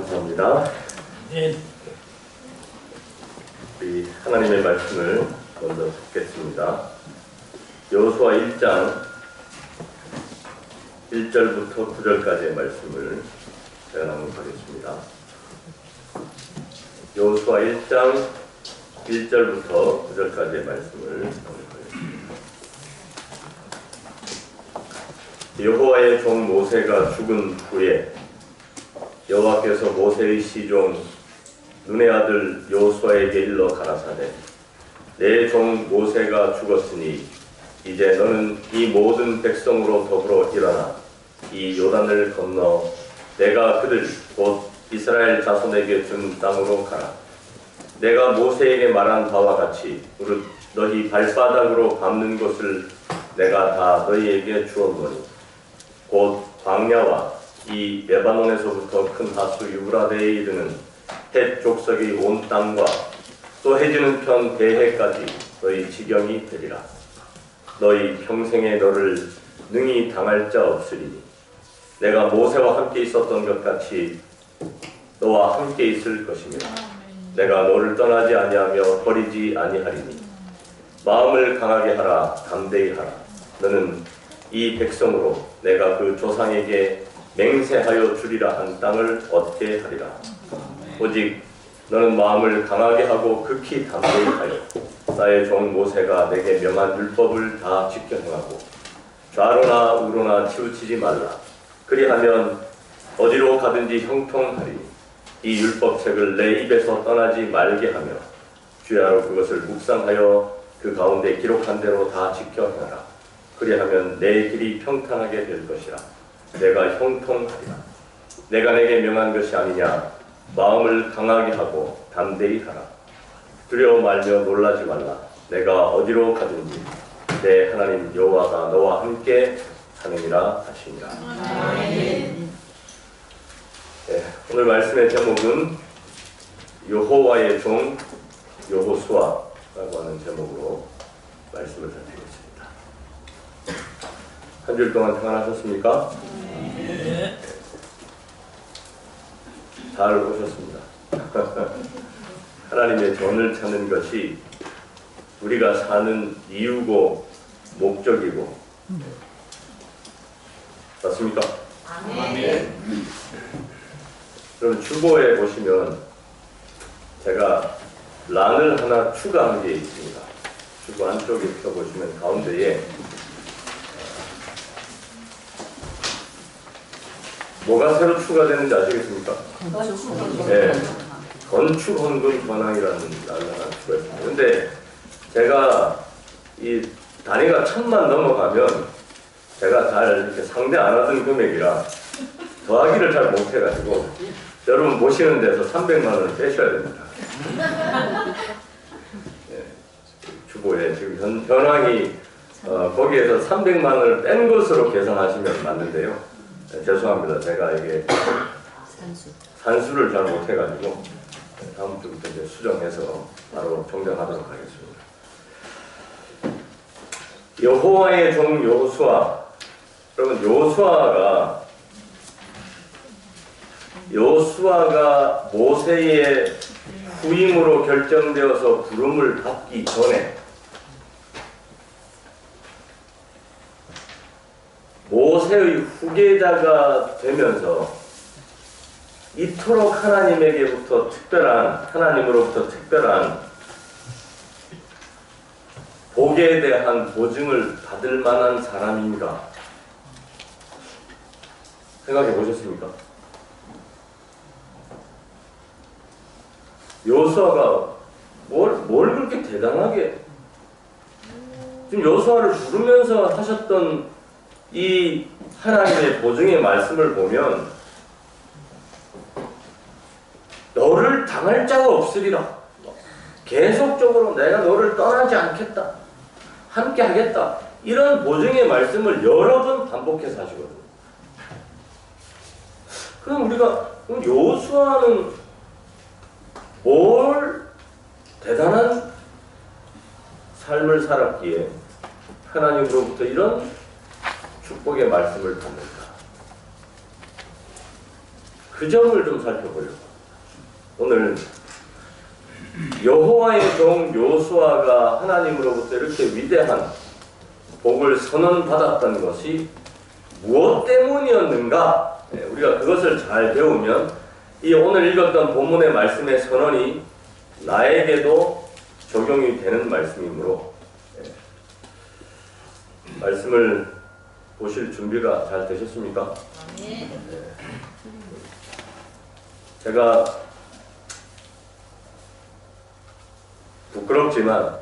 감사합니다. 우리 하나님의 말씀을 먼저 듣겠습니다. 여호수아 1장 1절부터 9절까지의 말씀을 제가 낭독하겠습니다. 여호수아 1장 1절부터 9절까지의 말씀을 낭독하겠습니다. 여호와의 종 모세가 죽은 후에 여호와께서 모세의 시종 눈의 아들 여호수아에게 일러 가라사대 내 종 모세가 죽었으니 이제 너는 이 모든 백성으로 더불어 일어나 이 요단을 건너 내가 그들 곧 이스라엘 자손에게 준 땅으로 가라. 내가 모세에게 말한 바와 같이 무릇 너희 발바닥으로 밟는 것을 내가 다 너희에게 주었노니 곧 광야와 이 레바논에서부터 큰 하수 유브라데에 이르는 헷 족속의 온 땅과 또 해지는 편 대해까지 너희 지경이 되리라. 너희 평생에 너를 능히 당할 자 없으리니 내가 모세와 함께 있었던 것 같이 너와 함께 있을 것이며 내가 너를 떠나지 아니하며 버리지 아니하리니 마음을 강하게 하라. 담대히 하라. 너는 이 백성으로 내가 그 조상에게 맹세하여 주리라 한 땅을 얻게 하리라. 오직 너는 마음을 강하게 하고 극히 담대히 하여 나의 종 모세가 내게 명한 율법을 다 지켜 행하고 좌로나 우로나 치우치지 말라. 그리하면 어디로 가든지 형통하리니 이 율법책을 내 입에서 떠나지 말게 하며 주야로 그것을 묵상하여 그 가운데 기록한 대로 다 지켜 행하라. 그리하면 내 길이 평탄하게 될 것이라. 내가 형통하리라. 내가 내게 명한 것이 아니냐. 마음을 강하게 하고 담대히 하라. 두려워 말며 놀라지 말라. 내가 어디로 가든지 내 하나님 여호와가 너와 함께 하느니라 하시니라. 오늘 말씀의 제목은 여호와의 종 여호수아라고 하는 제목으로 말씀을 살피겠습니다. 한 주일 동안 평안하셨습니까? 네. 잘 오셨습니다. 하나님의 전을 찾는 것이 우리가 사는 이유고 목적이고 맞습니까? 아멘. 그럼 주보에 보시면 제가 란을 하나 추가한 게 있습니다. 주보 안쪽에 펴보시면 가운데에 뭐가 새로 추가되는지 아시겠습니까? 네, 건축 헌금 전항이라는 란을 하나 추가했습니다. 근데 제가 이 단위가 1000만 넘어가면 제가 잘 이렇게 상대 안 하던 금액이라 더하기를 잘 못해가지고 여러분 모시는 데서 300만 원을 빼셔야 됩니다. 네, 주보에 지금 현황이 거기에서 300만 원을 뺀 것으로 계산하시면 맞는데요. 네, 죄송합니다. 제가 이게 산수를 잘 못해가지고 다음 주부터 이제 수정해서 바로 정정하도록 하겠습니다. 여호와의 종 여호수아. 여러분 여호수아가 모세의 후임으로 결정되어서 부름을 받기 전에 모세의 후계자가 되면서 이토록 하나님으로부터 특별한 복에 대한 보증을 받을 만한 사람인가 생각해 보셨습니까? 여호수아가 뭘 그렇게 대단하게 지금 여호수아를 부르면서 하셨던 이 하나님의 보증의 말씀을 보면 너를 당할 자가 없으리라. 계속적으로 내가 너를 떠나지 않겠다. 함께 하겠다. 이런 보증의 말씀을 여러 번 반복해서 하시거든요. 그럼 우리가 여호수아는 뭘 대단한 삶을 살았기에 하나님으로부터 이런 축복의 말씀을 받는다. 그 점을 좀 살펴보려고. 오늘 여호와의 종 여호수아가 하나님으로부터 이렇게 위대한 복을 선언받았던 것이 무엇 때문이었는가? 우리가 그것을 잘 배우면 이 오늘 읽었던 본문의 말씀의 선언이 나에게도 적용이 되는 말씀이므로 말씀을 보실 준비가 잘 되셨습니까? 네. 제가 부끄럽지만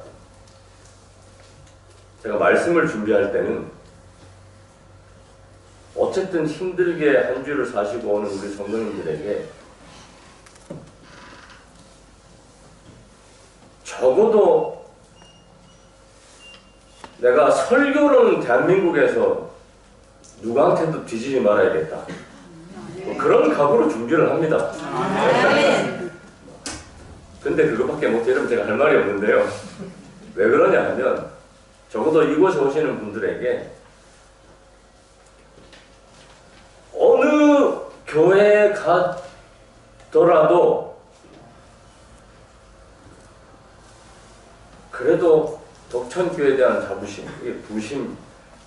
제가 말씀을 준비할 때는 어쨌든 힘들게 한 주를 사시고 오는 우리 성도님들에게 적어도 내가 설교는 대한민국에서 누구한테도 뒤지지 말아야겠다. 뭐 그런 각오로 준비를 합니다. 근데 그것밖에 못해. 여러분 제가 할 말이 없는데요. 왜 그러냐 하면 적어도 이곳에 오시는 분들에게 어느 교회에 가더라도 그래도 덕천교회에 대한 자부심, 부심,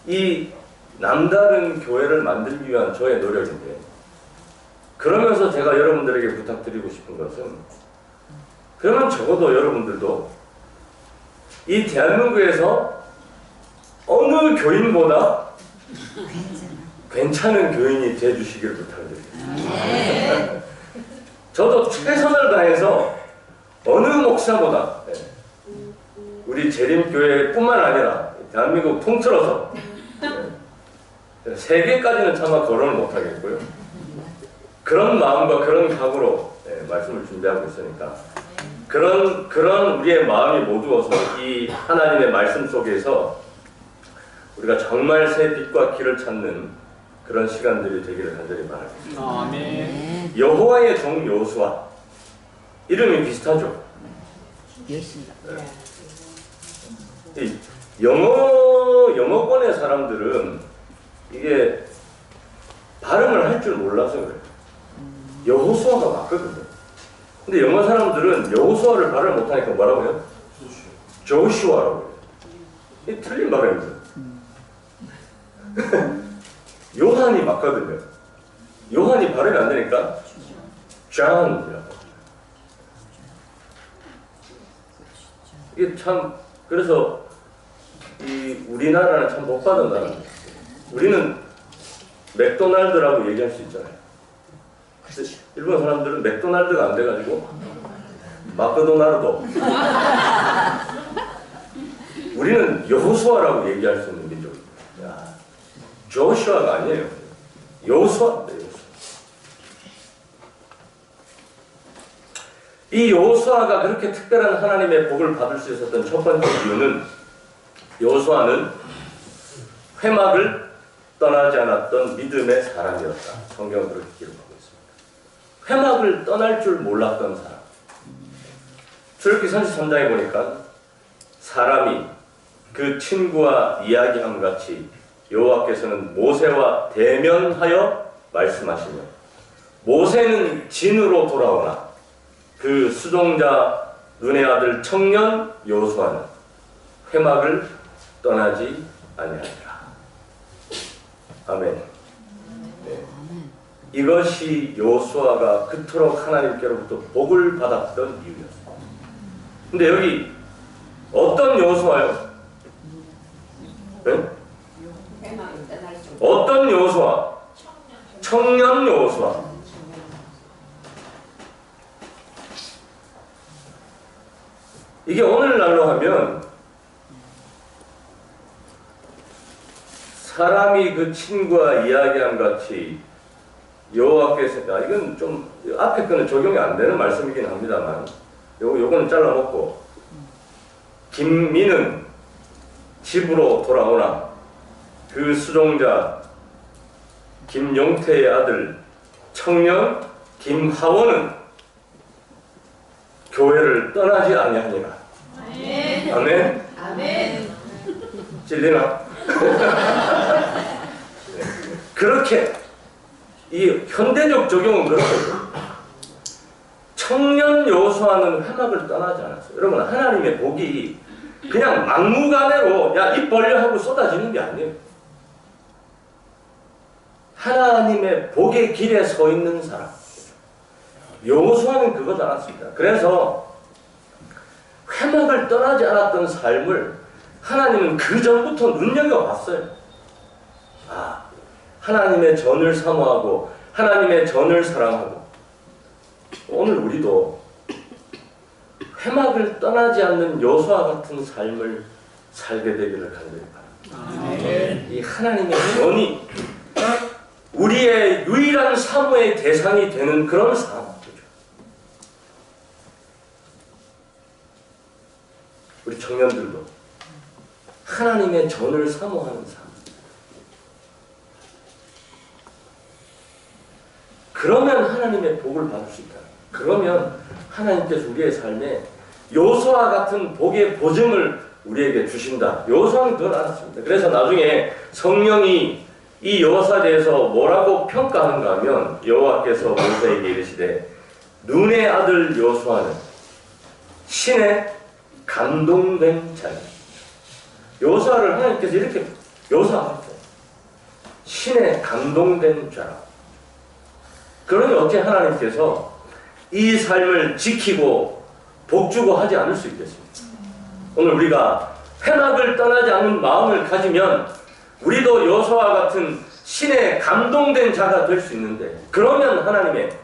이 남다른 교회를 만들기 위한 저의 노력인데, 그러면서 제가 여러분들에게 부탁드리고 싶은 것은, 그러면 적어도 여러분들도 이 대한민국에서 어느 교인보다 괜찮은 교인이 되어주시기를 부탁드립니다. 저도 최선을 다해서 어느 목사보다 우리 재림교회뿐만 아니라 대한민국 통틀어서 세계까지는 차마 거론을 못하겠고요. 그런 마음과 그런 각오로 말씀을 준비하고 있으니까 그런 우리의 마음이 모두어서 이 하나님의 말씀 속에서 우리가 정말 새 빛과 길을 찾는 그런 시간들이 되기를 간절히 바라겠습니다. 아멘. 여호와의 종 여호수아, 이름이 비슷하죠? 네. 영어권의 사람들은 이게 발음을 할 줄 몰라서 그래요. 여호수아가 맞거든요. 근데 영어 사람들은 여호수아를 발음을 못하니까 뭐라고 해요? 조슈아라고 해요. 이게 틀린 발음이죠. 요한이 맞거든요. 요한이 발음이 안 되니까 존이라고. 이게 참, 그래서 이 우리나라는 참 못 받은 나라입니다. 우리는 맥도날드라고 얘기할 수 있잖아요. 일본 사람들은 맥도날드가 안 돼가지고 마크도나르도. 우리는 여호수아라고 얘기할 수 있는 민족입니다. 조슈아가 아니에요. 여호수아입니다. 여호수아. 이 여호수아가 그렇게 특별한 하나님의 복을 받을 수 있었던 첫 번째 이유는, 여호수아는 회막을 떠나지 않았던 믿음의 사람이었다. 성경은 그렇게 기록하고 있습니다. 회막을 떠날 줄 몰랐던 사람. 출애굽기 33장에 보니까 사람이 그 친구와 이야기함 같이 여호와께서는 모세와 대면하여 말씀하시며, 모세는 진으로 돌아오나 그 수종자 눈의 아들 청년 여호수아는 회막을 떠나지 아니하리라. 아멘. 네. 이것이 여호수아가 그토록 하나님께로부터 복을 받았던 이유였습니다. 근데 여기 어떤 여호수아요? 네? 어떤 여호수아? 청년 여호수아. 이게 오늘날로 하면 사람이 그 친구와 이야기함 같이 여호와께서, 이건 좀 앞에 거는 적용이 안 되는 말씀이긴 합니다만 요거는 잘라먹고, 김민은 집으로 돌아오나 그 수종자 김용태의 아들 청년 김하원은 교회를 떠나지 아니하니라. 아멘. 아멘. 아멘. 찔리나? 그렇게 이 현대적 적용은 그렇거든요. 청년 여호수아는 회막을 떠나지 않았어요. 여러분, 하나님의 복이 그냥 막무가내로 야, 입 벌려 하고 쏟아지는 게 아니에요. 하나님의 복의 길에 서 있는 사람. 여호수아는 그거지 않았습니다. 그래서 회막을 떠나지 않았던 삶을 하나님은 그 전부터 눈여겨봤어요. 아, 하나님의 전을 사모하고 하나님의 전을 사랑하고, 오늘 우리도 회막을 떠나지 않는 여호수아 같은 삶을 살게 되기를 간절히 바랍니다. 이 하나님의 전이 우리의 유일한 사모의 대상이 되는 그런 삶. 우리 청년들도 하나님의 전을 사모하는 삶. 그러면 하나님의 복을 받을 수 있다. 그러면 하나님께서 우리의 삶에 여호수아 같은 복의 보증을 우리에게 주신다. 여호수아는 그걸 알았습니다. 그래서 나중에 성령이 이 여호수아에 대해서 뭐라고 평가하는가 하면, 여호와께서 모세에게 이르시되 눈의 아들 여호수아는 신의 감동된 자니. 여호수아를 하나님께서 이렇게 묘사하셨어요. 신의 감동된 자라. 그러니 어째 하나님께서 이 삶을 지키고 복주고 하지 않을 수 있겠습니까? 오늘 우리가 회막을 떠나지 않는 마음을 가지면 우리도 여호수아와 같은 신의 감동된 자가 될 수 있는데, 그러면 하나님의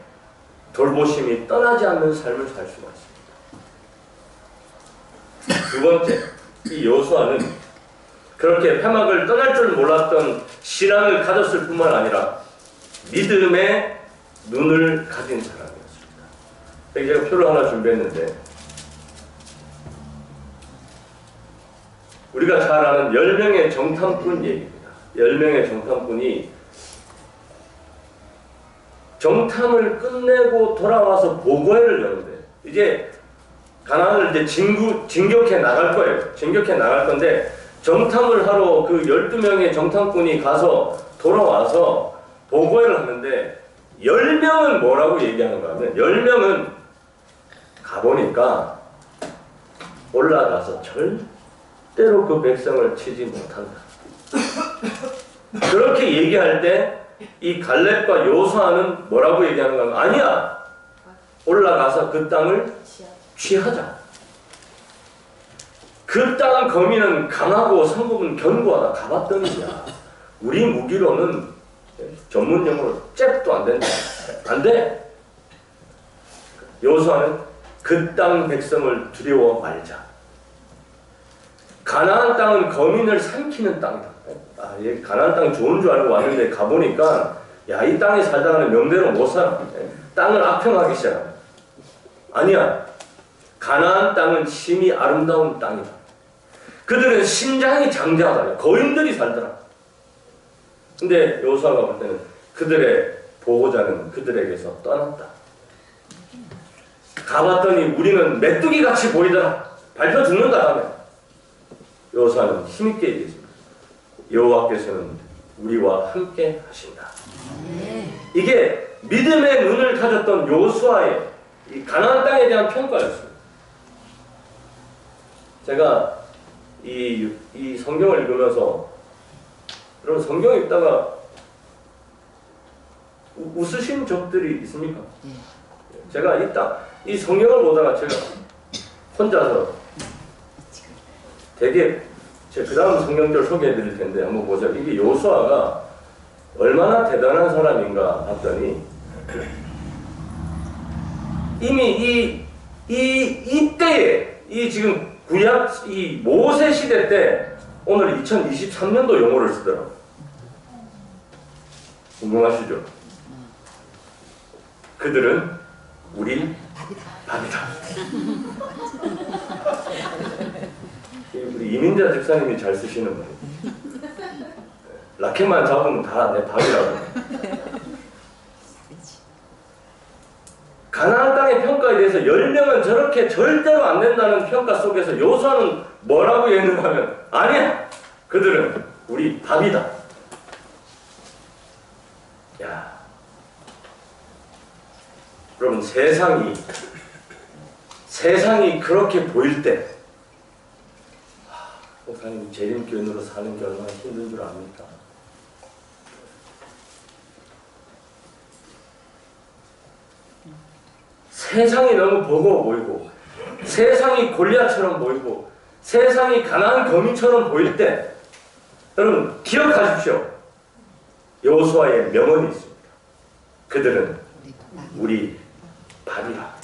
돌보심이 떠나지 않는 삶을 살 수가 있습니다. 두 번째, 이 여호수아는 그렇게 회막을 떠날 줄 몰랐던 신앙을 가졌을 뿐만 아니라 믿음의 눈을 가진 사람이었습니다. 여기 제가 표를 하나 준비했는데, 우리가 잘 아는 10명의 정탐꾼 얘기입니다. 10명의 정탐꾼이 정탐을 끝내고 돌아와서 보고회를 여는데, 이제 가나안을 이제 진격해 나갈 거예요. 진격해 나갈 건데, 정탐을 하러 그 12명의 정탐꾼이 가서 돌아와서 보고회를 하는데, 10명은 뭐라고 얘기하는가 하면, 10명은 가보니까 올라가서 절대로 그 백성을 치지 못한다. 그렇게 얘기할 때 이 갈렙과 여호수아는 뭐라고 얘기하는가 하면, 아니야, 올라가서 그 땅을 취하자. 그 땅 거민은 강하고 성읍은 견고하다. 가봤더니야, 우리 무기로는 전문 용어로 잽도 안 된다. 안 돼. 여호수아는 그 땅 백성을 두려워 말자. 가나안 땅은 거민을 삼키는 땅이다. 아, 얘 가나안 땅 좋은 줄 알고 왔는데 가보니까, 야, 이 땅에 살다가는 명대로 못 살아. 땅을 악평하기 시작한다. 아니야. 가나안 땅은 심히 아름다운 땅이다. 그들은 신장이 장대하다. 거인들이 살더라. 근데 여호수아가 볼 때는 그들의 보호자는 그들에게서 떠났다. 가봤더니 우리는 메뚜기 같이 보이더라. 밟혀 죽는다 하면, 여호수아는 힘있게 얘기했습니다. 여호와께서는 우리와 함께 하신다. 이게 믿음의 눈을 가졌던 여호수아의 이 가나안 땅에 대한 평가였습니다. 제가 이 성경을 읽으면서, 여러분 성경 읽다가 웃으신 적들이 있습니까? 제가 이 성경을 보다가 제가 혼자서 되게, 제가 그 다음 성경절 소개해 드릴 텐데 한번 보세요. 이게 여호수아가 얼마나 대단한 사람인가 봤더니, 이미 이때에, 이 지금 구약, 이 모세 시대 때 오늘 2023년도 용어를 쓰더라고요. 궁금하시죠? 그들은 우리 밥이다. 우리 이민자 집사님이 잘 쓰시는 말이에요. 라켓만 잡으면 다 내 밥이라고. 가나안 땅의 평가에 대해서 10명은 저렇게 절대로 안 된다는 평가 속에서 여호수아는 뭐라고 얘기했는가 하면, 아니야, 그들은 우리 밥이다. 야, 여러분, 세상이 그렇게 보일 때, 목사님 재림교인으로 사는 게 얼마나 힘든 줄 압니까? 세상이 너무 버거워 보이고, 세상이 골리앗처럼 보이고, 세상이 가나안 거민처럼 보일 때, 여러분 기억하십시오. 여호수아의 명언이 있습니다. 그들은 우리 밥이라.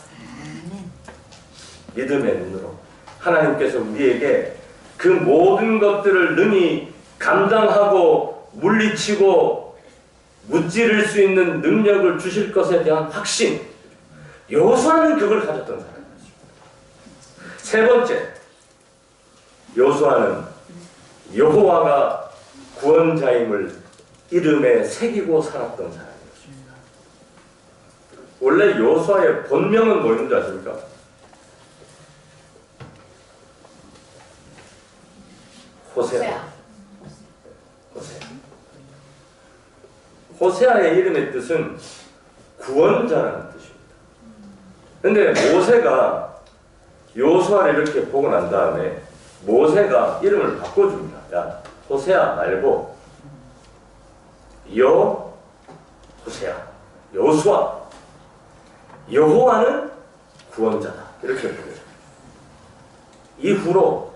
믿음의 눈으로 하나님께서 우리에게 그 모든 것들을 능히 감당하고 물리치고 무찌를 수 있는 능력을 주실 것에 대한 확신, 여호수아는 그걸 가졌던 사람이었습니다. 세 번째, 여호수아는 여호와가 구원자임을 이름에 새기고 살았던 사람이었습니다. 원래 여호수아의 본명은 뭐였는지 아십니까? 호세아. 호세아의 이름의 뜻은 구원자라는 뜻입니다. 근데 모세가 여호수아를 이렇게 보고 난 다음에 모세가 이름을 바꿔줍니다. 야, 호세아 말고 호세아, 여호수아, 여호와는 구원자다, 이렇게 부르죠. 이후로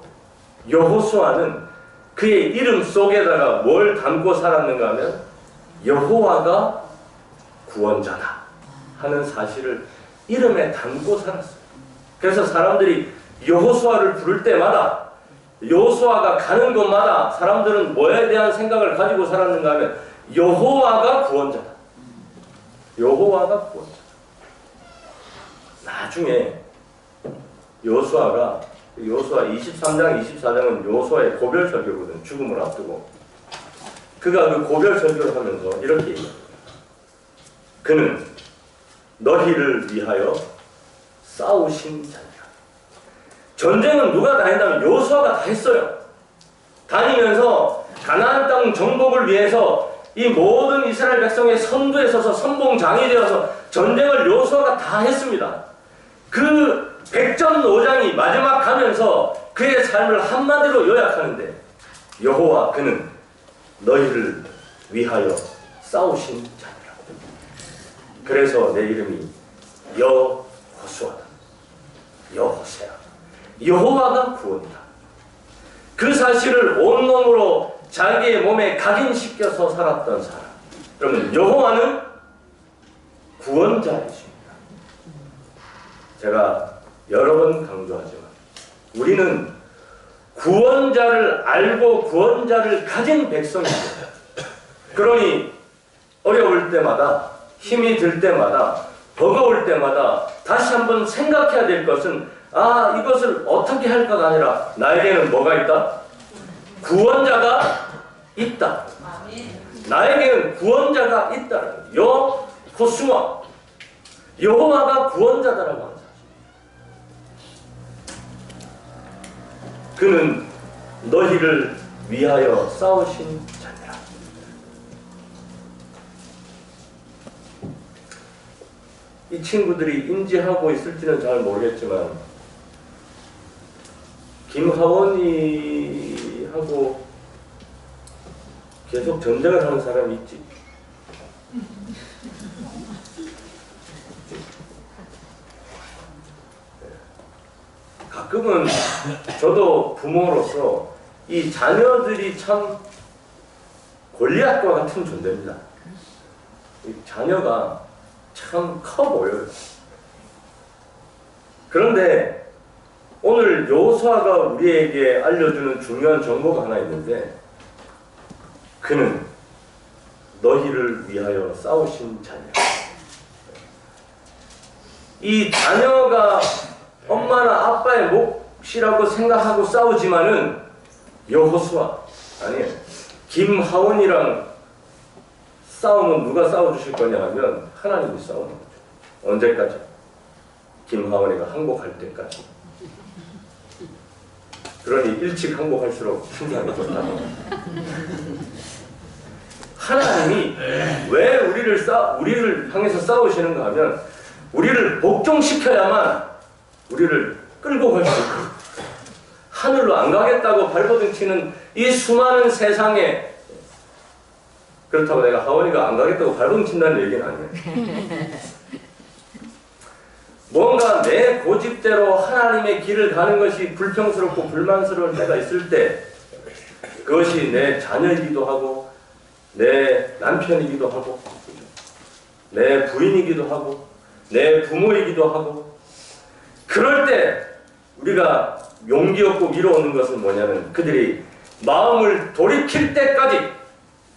여호수아는 그의 이름 속에다가 뭘 담고 살았는가 하면 여호와가 구원자다 하는 사실을 이름에 담고 살았어요. 그래서 사람들이 여호수아를 부를 때마다, 여호수아가 가는 곳마다 사람들은 뭐에 대한 생각을 가지고 살았는가 하면 여호와가 구원자다. 여호와가 구원자다. 나중에 여호수아 23장, 24장은 여호수아의 고별 설교거든. 죽음을 앞두고 그가 그 고별 설교를 하면서 이렇게 얘기합니다. 그는 너희를 위하여 싸우신 자니라. 전쟁은 누가 다 했냐면 여호수아가 다 했어요. 다니면서 가나안 땅 정복을 위해서 이 모든 이스라엘 백성의 선두에 서서 선봉장이 되어서 전쟁을 여호수아가 다 했습니다. 그 백전노장이 마지막 가면서 그의 삶을 한마디로 요약하는데, 여호와 그는 너희를 위하여 싸우신 자니라. 그래서 내 이름이 여호수아다, 여호세아. 여호와가 구원이다. 그 사실을 온몸으로 자기의 몸에 각인시켜서 살았던 사람. 여러분, 여호와는 구원자이십니다. 제가 여러 번 강조하지만 우리는 구원자를 알고 구원자를 가진 백성입니다. 그러니 어려울 때마다, 힘이 들 때마다, 버거울 때마다 다시 한번 생각해야 될 것은, 이것을 어떻게 할까가 아니라 나에게는 뭐가 있다? 구원자가 있다. 나에게는 구원자가 있다. 여호수아, 여호와가 구원자다라고 하는 사실. 그는 너희를 위하여 싸우신 자니라. 이 친구들이 인지하고 있을지는 잘 모르겠지만 김하원이하고 계속 전쟁을 하는 사람이 있지. 가끔은 저도 부모로서 이 자녀들이 참 골리앗과 같은 존재입니다. 이 자녀가 참 커 보여요. 그런데 오늘 여호수아가 우리에게 알려주는 중요한 정보가 하나 있는데, 그는 너희를 위하여 싸우신 자녀. 이 자녀가 엄마나 아빠의 몫이라고 생각하고 싸우지만은 여호수아, 아니에요. 김하원이랑 싸우면 누가 싸워주실 거냐 하면 하나님이 싸우는 거죠. 언제까지? 김하원이가 항복할 때까지. 그러니 일찍 항복할수록 신상이 좋다. 하나님이 왜 우리를 향해서 싸우시는가 하면 우리를 복종시켜야만 우리를 끌고 갈 수 있고, 하늘로 안 가겠다고 발버둥 치는 이 수많은 세상에, 그렇다고 내가 하원이가 안 가겠다고 발버둥 친다는 얘기는 아니에요. 뭔가 내 고집대로 하나님의 길을 가는 것이 불평스럽고 불만스러울 때가 있을 때, 그것이 내 자녀이기도 하고 내 남편이기도 하고 내 부인이기도 하고 내 부모이기도 하고, 그럴 때 우리가 용기 얻고 밀어오는 것은 뭐냐면, 그들이 마음을 돌이킬 때까지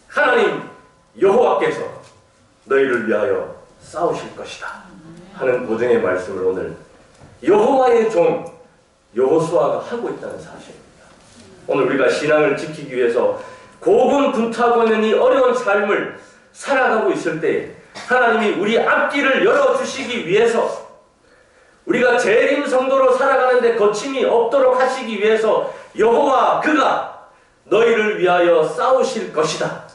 하나님 여호와께서 너희를 위하여 싸우실 것이다 하는 보증의 말씀을 오늘 여호와의 종 여호수아가 하고 있다는 사실입니다. 오늘 우리가 신앙을 지키기 위해서 고군분투하고 있는 이 어려운 삶을 살아가고 있을 때, 하나님이 우리 앞길을 열어주시기 위해서, 우리가 재림 성도로 살아가는데 거침이 없도록 하시기 위해서 여호와 그가 너희를 위하여 싸우실 것이다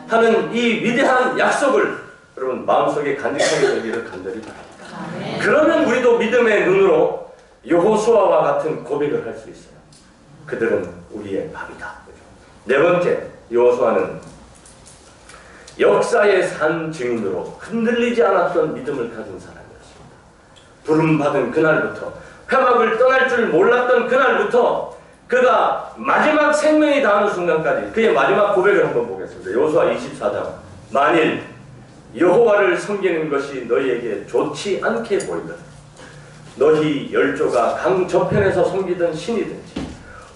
하는 이 위대한 약속을 여러분 마음속에 간직하게 되기를 간절히 바랍니다. 그러면 우리도 믿음의 눈으로 여호수아와 같은 고백을 할 수 있어요. 그들은 우리의 밥이다. 네 번째, 여호수아는 역사의 산 증인으로 흔들리지 않았던 믿음을 가진 사람이었습니다. 부름받은 그날부터, 회막을 떠날 줄 몰랐던 그날부터 그가 마지막 생명이 닿는 순간까지 그의 마지막 고백을 한번 보겠습니다. 여호수아 24장. 만일 여호와를 섬기는 것이 너희에게 좋지 않게 보이거든 너희 열조가 강 저편에서 섬기던 신이든지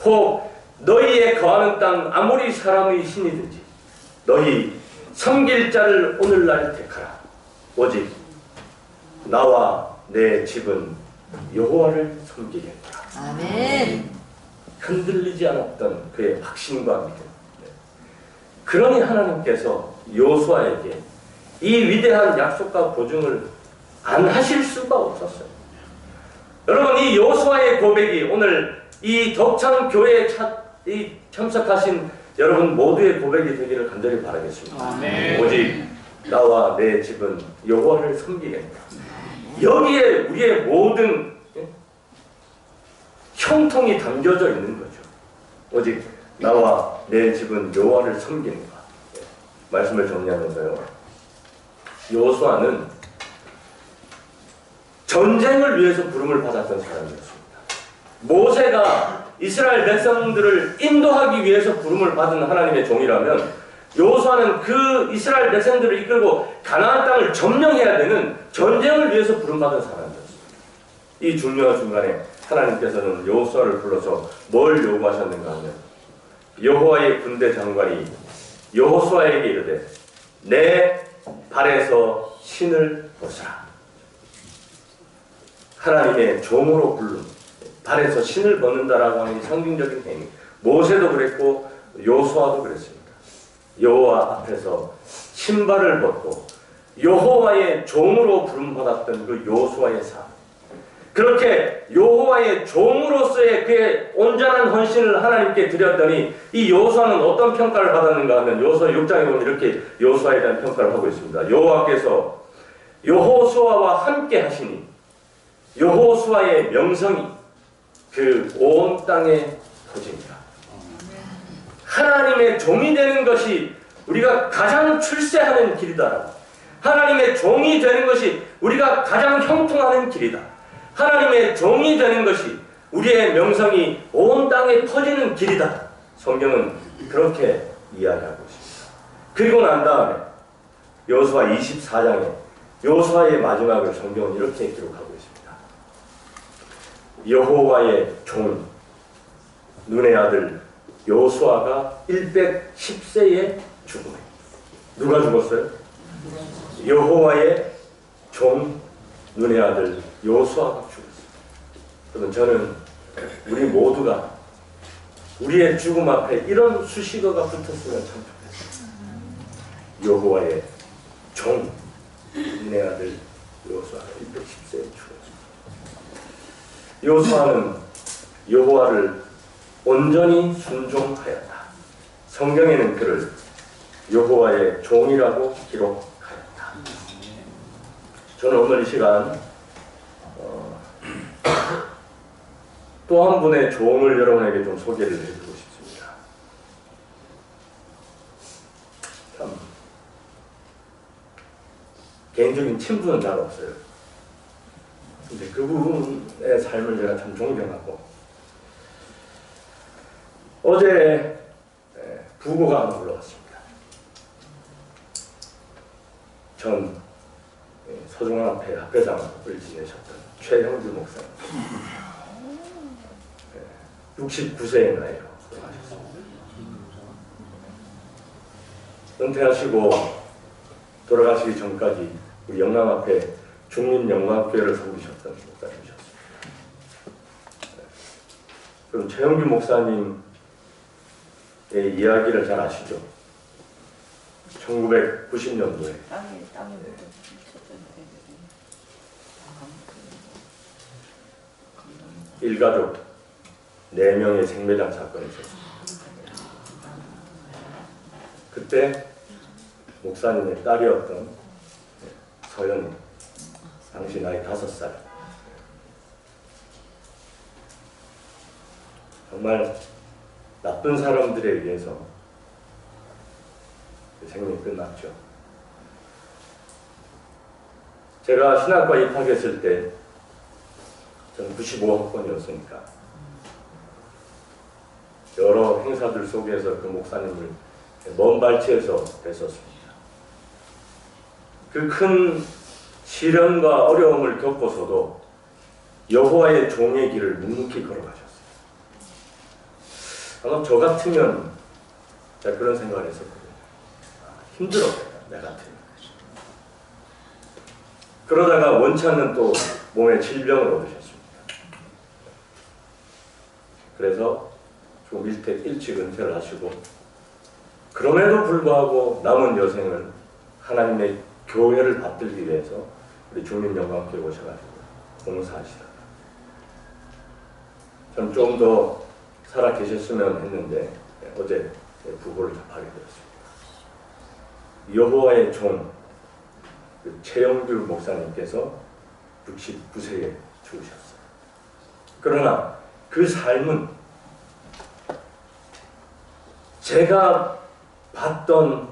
혹 너희의 거하는 땅 아모리 사람의 신이든지 너희 섬길 자를 오늘날 택하라. 오직 나와 내 집은 여호와를 섬기겠노라. 아멘. 흔들리지 않았던 그의 확신과 믿음. 그러니 하나님께서 여호수아에게 이 위대한 약속과 보증을 안 하실 수가 없었어요. 여러분, 이 여호수아의 고백이 오늘 이 덕창 교회에 참석하신 여러분 모두의 고백이 되기를 간절히 바라겠습니다. 아멘. 오직 나와 내 집은 여호와를 섬기겠다. 여기에 우리의 모든 형통이 담겨져 있는 거죠. 오직 나와 내 집은 여호와를 섬기는가. 말씀을 정리하면서요, 여호수아는 전쟁을 위해서 부름을 받았던 사람이었습니다. 모세가 이스라엘 백성들을 인도하기 위해서 부름을 받은 하나님의 종이라면, 여호수아는 그 이스라엘 백성들을 이끌고 가나안 땅을 점령해야 되는 전쟁을 위해서 부름받은 사람이었습니다. 이 중요한 순간에 하나님께서는 여호수아를 불러서 뭘 요구하셨는가 하면, 여호와의 군대 장관이 여호수아에게 이르되 내 발에서 신을 벗으라. 하나님의 종으로 부른 발에서 신을 벗는다라고 하는 상징적인 행위. 모세도 그랬고 여호수아도 그랬습니다. 여호와 앞에서 신발을 벗고 여호와의 종으로 부름받았던 그 여호수아의 삶. 그렇게 여호와의 종으로서의 그의 온전한 헌신을 하나님께 드렸더니 이 여호수아는 어떤 평가를 받았는가 하면, 여호수아 6장에 보면 이렇게 여호수아에 대한 평가를 하고 있습니다. 여호와께서 여호수아와 함께 하시니 여호수아의 명성이 그 온 땅에 퍼집니다. 하나님의 종이 되는 것이 우리가 가장 출세하는 길이다. 하나님의 종이 되는 것이 우리가 가장 형통하는 길이다. 하나님의 종이 되는 것이 우리의 명성이 온 땅에 퍼지는 길이다. 성경은 그렇게 이야기하고 있습니다. 그리고 난 다음에 여호수아 24장에 여호수아의 마지막을 성경은 이렇게 기록하고 있습니다. 여호와의 종 눈의 아들 여호수아가 110세에 죽음에. 누가 죽었어요? 여호와의 종 눈의 아들 여호수아가 죽었어요. 그러면 저는 우리 모두가 우리의 죽음 앞에 이런 수식어가 붙었으면 참 좋겠어요. 여호와의 종 눈의 아들 여호수아가 110세에 죽었어요. 여호수아는 여호와를 온전히 순종하였다. 성경에는 그를 여호와의 종이라고 기록하였다. 저는 오늘 이 시간 또 한 분의 종을 여러분에게 좀 소개를 해드리고 싶습니다. 참 개인적인 친분은 잘 없어요. 근데 그분의 삶을 제가 참 존경하고, 어제 부고가 하나 올라왔습니다. 전 서중학회 학회장을 지내셨던 최형주 목사님, 69세의 나이로 돌아가셨습니다. 은퇴하시고 돌아가시기 전까지 우리 영남앞에 중림영광교회를 섬기셨던 목사님이셨습니다. 그럼 최형주 목사님의 이야기를 잘 아시죠? 1990년도에 일가족 4명의 생매장 사건이 있었습니다. 그때 목사님의 딸이었던 서연이, 당시 나이 5살, 정말 나쁜 사람들에 의해서 생명이 끝났죠. 제가 신학과 입학했을 때 저는 95학번이었으니까 여러 행사들 속에서 그 목사님을 먼 발치에서 뵀었습니다. 그 큰 시련과 어려움을 겪고서도 여호와의 종의 길을 묵묵히 걸어가셨어요. 아마 저 같으면 제가 그런 생각을 했었거든요. 힘들었겠다, 내 같으면. 그러다가 원치 않는 또 몸에 질병을 얻으셨습니다. 그래서 좀 일찍 은퇴를 하시고, 그럼에도 불구하고 남은 여생을 하나님의 교회를 받들기 위해서 우리 중림영광교회 오셔가지고 봉사하시다가 전 좀 더 살아 계셨으면 했는데 어제 부고를 접하게 되었습니다. 여호와의 종 최영주 목사님께서 69세에 죽으셨어요. 그러나 그 삶은 제가 봤던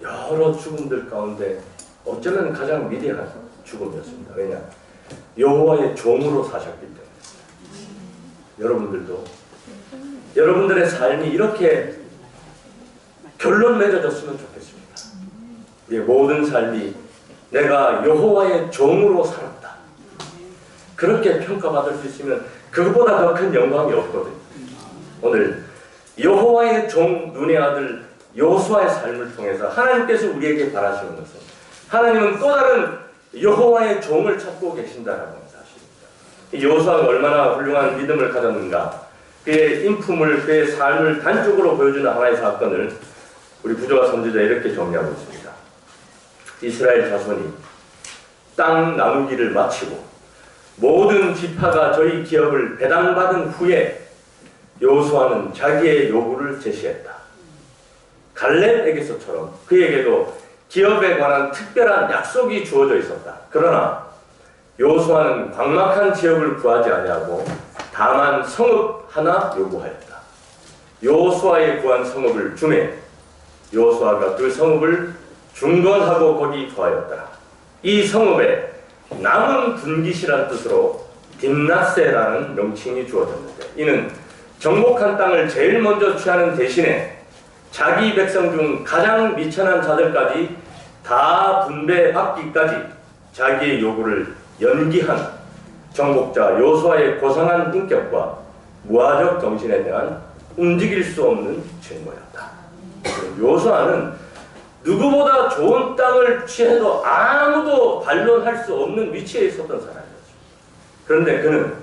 여러 죽음들 가운데 어쩌면 가장 위대한 죽음이었습니다. 왜냐? 여호와의 종으로 사셨기 때문에. 여러분들도 여러분들의 삶이 이렇게 결론 맺어졌으면 좋겠습니다. 우리의 모든 삶이 내가 여호와의 종으로 살았다, 그렇게 평가받을 수 있으면 그것보다 더 큰 영광이 없거든요. 오늘 여호와의 종 눈의 아들 여호수아의 삶을 통해서 하나님께서 우리에게 바라시는 것은, 하나님은 또 다른 여호와의 종을 찾고 계신다라는 사실입니다. 여호수아가 얼마나 훌륭한 믿음을 가졌는가, 그의 인품을, 그의 삶을 단적으로 보여주는 하나의 사건을 우리 부조와 선지자 이렇게 정리하고 있습니다. 이스라엘 자손이 땅 나누기를 마치고 모든 지파가 저희 기업을 배당받은 후에 여호수아는 자기의 요구를 제시했다. 갈렙에게서처럼 그에게도 기업에 관한 특별한 약속이 주어져 있었다. 그러나 여호수아는 광막한 지역을 구하지 아니하고 다만 성읍 하나 요구하였다. 여호수아의 구한 성읍을 주매 여호수아가 그 성읍을 중건하고 거기 거하였더라. 이 성읍에 남은 분깃이란 뜻으로 딥낫세라는 명칭이 주어졌는데, 이는 정복한 땅을 제일 먼저 취하는 대신에 자기 백성 중 가장 미천한 자들까지 다 분배받기까지 자기의 요구를 연기한 정복자 여호수아의 고상한 인격과 무화적 정신에 대한 움직일 수 없는 증거였다. 여호수아는 누구보다 좋은 땅을 취해도 아무도 반론할 수 없는 위치에 있었던 사람이었습니다. 그런데 그는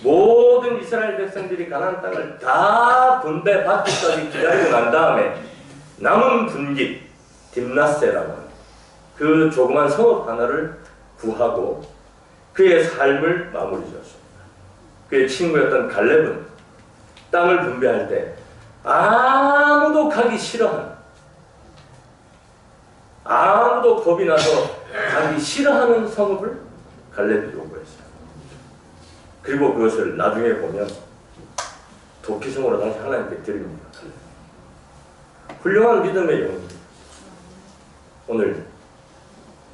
모든 이스라엘 백성들이 가나안 땅을 다 분배받기까지 기다리고 난 다음에 남은 분깃 딥낫세라고 하는 그 조그만 성읍 하나를 구하고 그의 삶을 마무리 지었습니다. 그의 친구였던 갈렙은 땅을 분배할 때 아무도 가기 싫어하는, 아무도 겁이 나서 자기 싫어하는 성읍을 갈렙이 요구했어요. 그리고 그것을 나중에 보면 도끼성으로 다시 하나님께 드립니다. 훌륭한 믿음의 영입니다. 오늘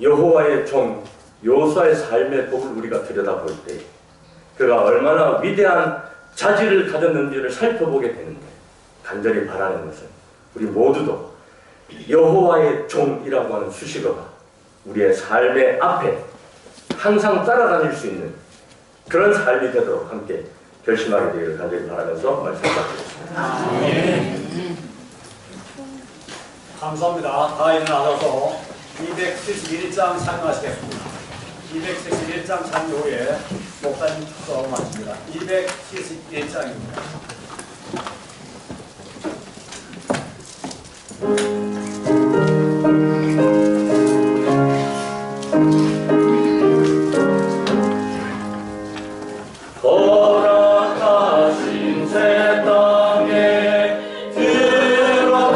여호와의 종 요수아의 삶의 복을 우리가 들여다볼 때 그가 얼마나 위대한 자질을 가졌는지를 살펴보게 되는데, 간절히 바라는 것은 우리 모두도 여호와의 종이라고 하는 수식어가 우리의 삶의 앞에 항상 따라다닐 수 있는 그런 삶이 되도록 함께 결심하게 되기를 간절히 바라면서 말씀 드리겠습니다. 감사합니다. 다 일어나셔서 271장 찬양하시겠습니다. 271장 찬양 후에 목사님 축도하고 마칩니다. 271장입니다. 허락하신 새 땅에 들어가면서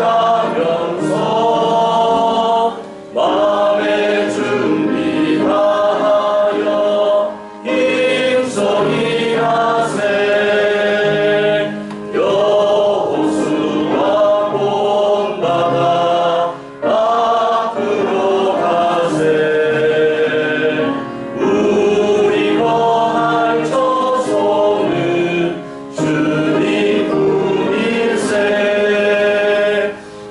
마음의 준비 다하여 힘쓰리 하세. 여호수아 본받아 앞으로 가세. 우리 거할 처소는 주님 품일세.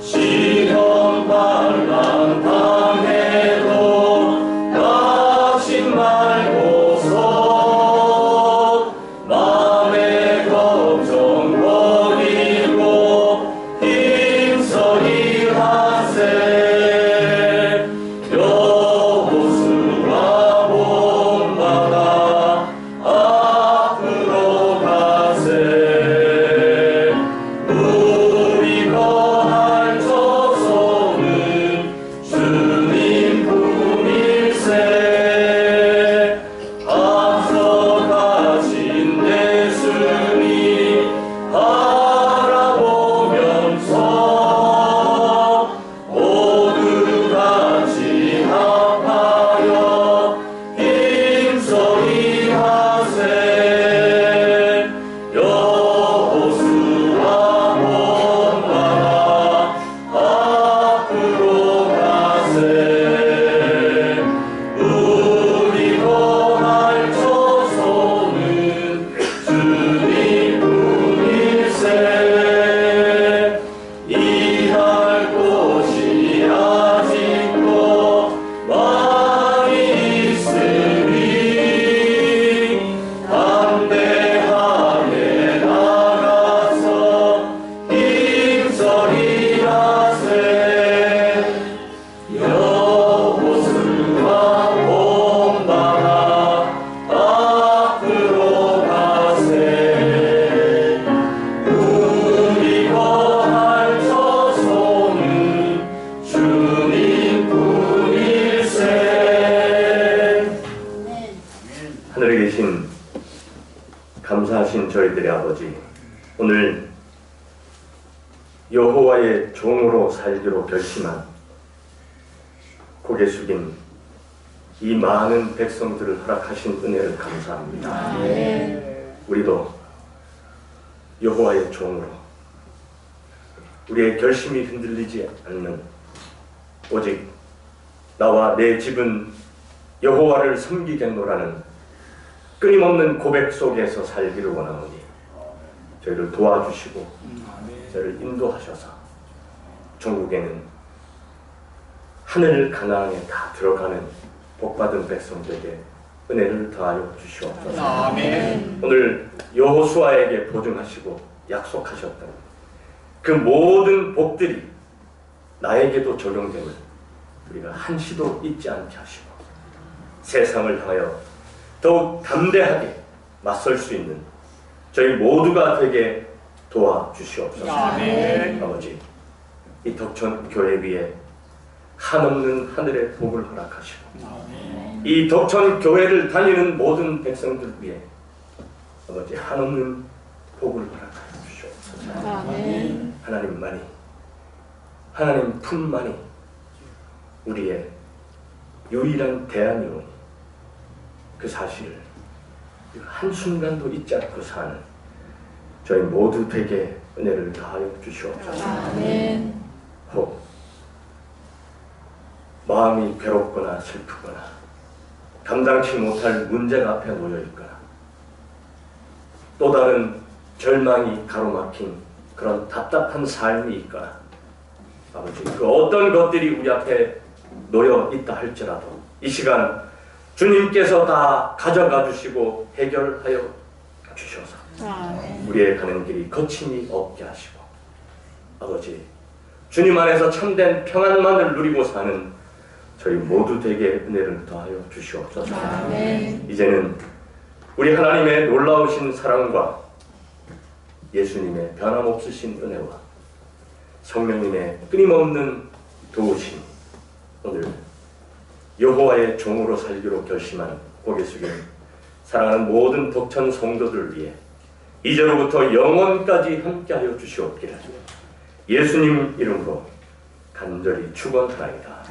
시험 반란 당해도 낙심 말고서 마음의 걱정 버리고 힘써 일하세. 여호수아 본받아 앞으로 가세. 우리 거할 처소는 주님 품일세. 앞서가신 예수님 바라보면서 모두 같이 합하여 힘써 일하세. 여호수아 본받아 앞으로 가세. 우리 거할 처소는 주님 품일세. 일할 곳이 아직도 많이 있으니 담대하게 나가서 힘써 일하세. 여호수아 본받아 앞으로 가세. 우리 거할 처소는 주님 품일세. 하늘에 계신 감사하신 저희들의 아버지, 오늘 여호와의 종으로 살기로 결심한 고개 숙인 이 많은 백성들을 허락하신 은혜를 감사합니다. 우리도 여호와의 종으로 우리의 결심이 흔들리지 않는, 오직 나와 내 집은 여호와를 섬기겠노라는 끊임없는 고백 속에서 살기를 원하오니 저희를 도와주시고 저희를 인도하셔서 전국에는 하늘 가나안에 다 들어가는 복받은 백성들에게 은혜를 더하여 주시옵소서. 아멘. 오늘 여호수아에게 보증하시고 약속하셨던 그 모든 복들이 나에게도 적용됨을 우리가 한시도 잊지 않게 하시고 세상을 향하여 더욱 담대하게 맞설 수 있는 저희 모두가 되게 도와주시옵소서. 아멘. 아버지, 이 덕천 교회 위에 한없는 하늘의 복을 허락하시고 이 덕천 교회를 다니는 모든 백성들 위해 아버지 한없는 복을 허락하여 주시옵소서. 하나님만이, 하나님 품만이 우리의 유일한 대안이오니 그 사실을 한순간도 잊지 않고 사는 저희 모두 되게 은혜를 다하여 주시옵소서. 아멘. 혹 마음이 괴롭거나 슬프거나 감당치 못할 문제가 앞에 놓여 있거나 또 다른 절망이 가로막힌 그런 답답한 삶이 있거나 아버지 그 어떤 것들이 우리 앞에 놓여 있다 할지라도 이 시간 주님께서 다 가져가 주시고 해결하여 주셔서 아멘. 우리의 가는 길이 거침이 없게 하시고 아버지 주님 안에서 참된 평안만을 누리고 사는 저희 모두 되게 은혜를 더하여 주시옵소서. 아멘. 이제는 우리 하나님의 놀라우신 사랑과 예수님의 변함없으신 은혜와 성령님의 끊임없는 도우심 오늘 여호와의 종으로 살기로 결심한 고개 숙인 사랑하는 모든 덕천 성도들을 위해 이제로부터 영원까지 함께하여 주시옵기를 예수님 이름으로 간절히 축원하나이다.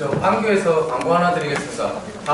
저 안교에서 광고 하나 드리겠습니다.